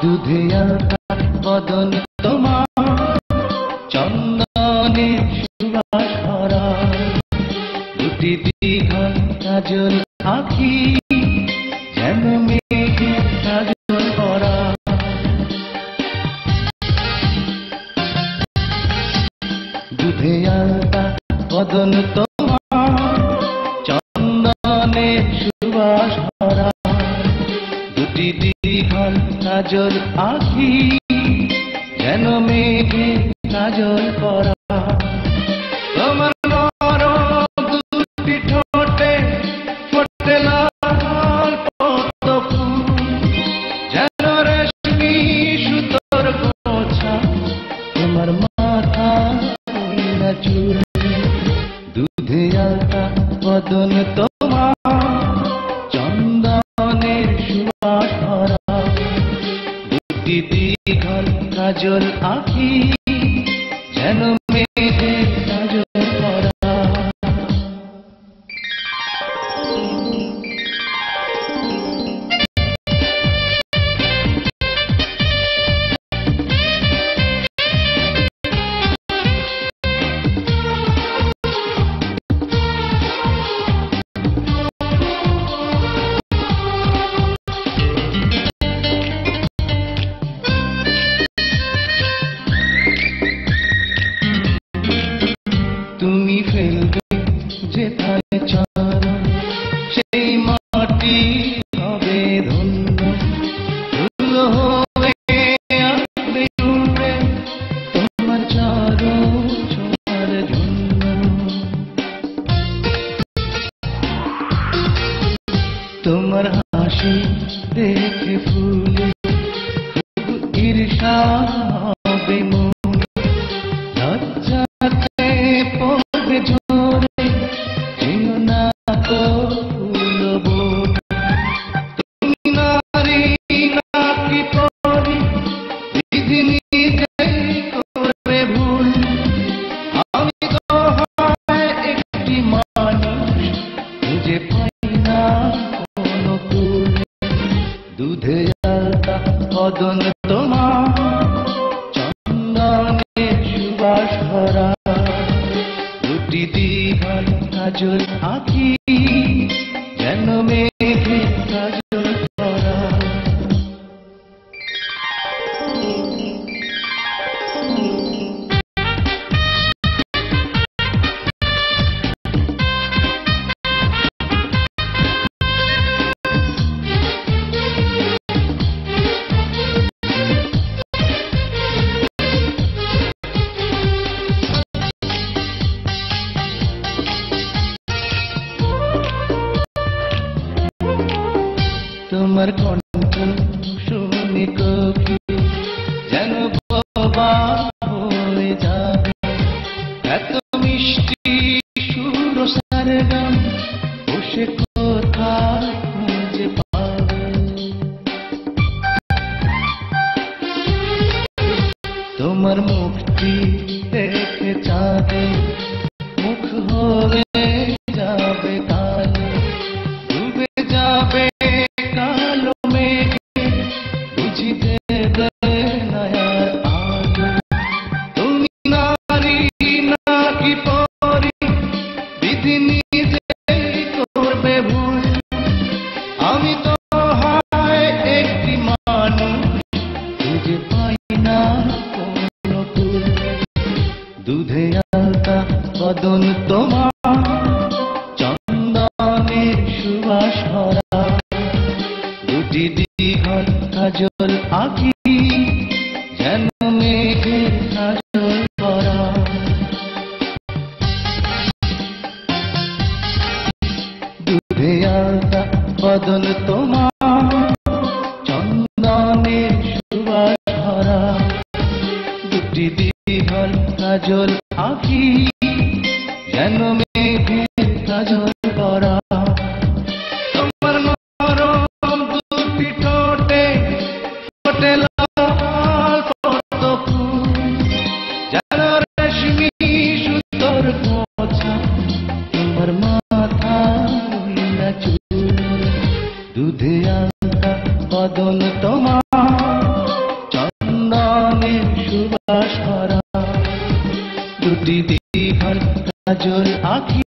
দুধে আলতা বদন তোমার, চন্দনে সুবাস ভরা, দুটি দীঘল কাজল আঁখি, যেন মেঘে কাজল ভরা। দুধে আলতা বদন তোমার, চন্দনে সুবাস ভরা, দুটি দীঘল কাজল আঁখি, যেন মেঘে কাজল করা। তোমার নরম দুটি ঠোঁটে ফোটে লাল পদ্ম ফুল, যেন রেশমি সুতোর গোছা, তোমার মাথা না চুল। দুধে আলতা বদন তোমার, চন্দনের সুবাস ভরা, দুটি দীঘল কাজল আঁখি, যেন মেঘে কাজল করা। তুমি ফেলবে যেথায় চরণ, সেই মাটি হবে ধন্য, ফুল হবে আসবে উড়ে তোমার চরণ ছোঁয়ার জন্য। তোমার হাসি দেখে ফুলে খুব ঈর্ষা হবে মনে, লজ্জাতে পড়বে ঝরে, যেও না তো ফুল বনে। তুমি নারী নাকি পরি, বিধি নিজেই করবে ভুল, আমি তো হয় একটি মানুষ, খুঁজে পাই না কোনো কুল। দুধে আলতা বদন তোমার, চন্দনে সুবাস ভরা, দুটি দীঘল কাজল আঁখি, যেন মেঘে কাজল করা। তোমার কণ্ঠ শুনে কবি যেন বোবা হয়ে যাবে, এত মিষ্টি সুর সারগাম বসে কোথায় খুঁজে পাবে। তোমার মুখটি দেখে চাঁদে মুখ হয়ে যাবে কালে, ডুবে যাবে কালো মেঘে, বুঝি দেবে নয়ার আলো। তুমি নারী নাকি পরি, বিধি নিজেই করবে ভুল, আমি তো হয় একটি মানুষ, খুঁজে পাই না কোনো কুল। দুধে আলতা বদন তোমার, চন্দনের সুবাস ভরা, দুটি দীঘল কাজল আঁখি, যেন মেঘে কাজল করা। দুধে আলতা বদন তোমার, চন্দনের সুবাস ভরা, দুটি দীঘল কাজল আঁখি, যেন মেঘে কাজল করা। তোমার নরম দুটি ঠোঁটে ফোটে লাল পদ্ম ফুল, যেন রেশমি সুতোর গোছা, তোমার মাথা না চুল। দুধে আলতা বদন তোমার, কাজল আখি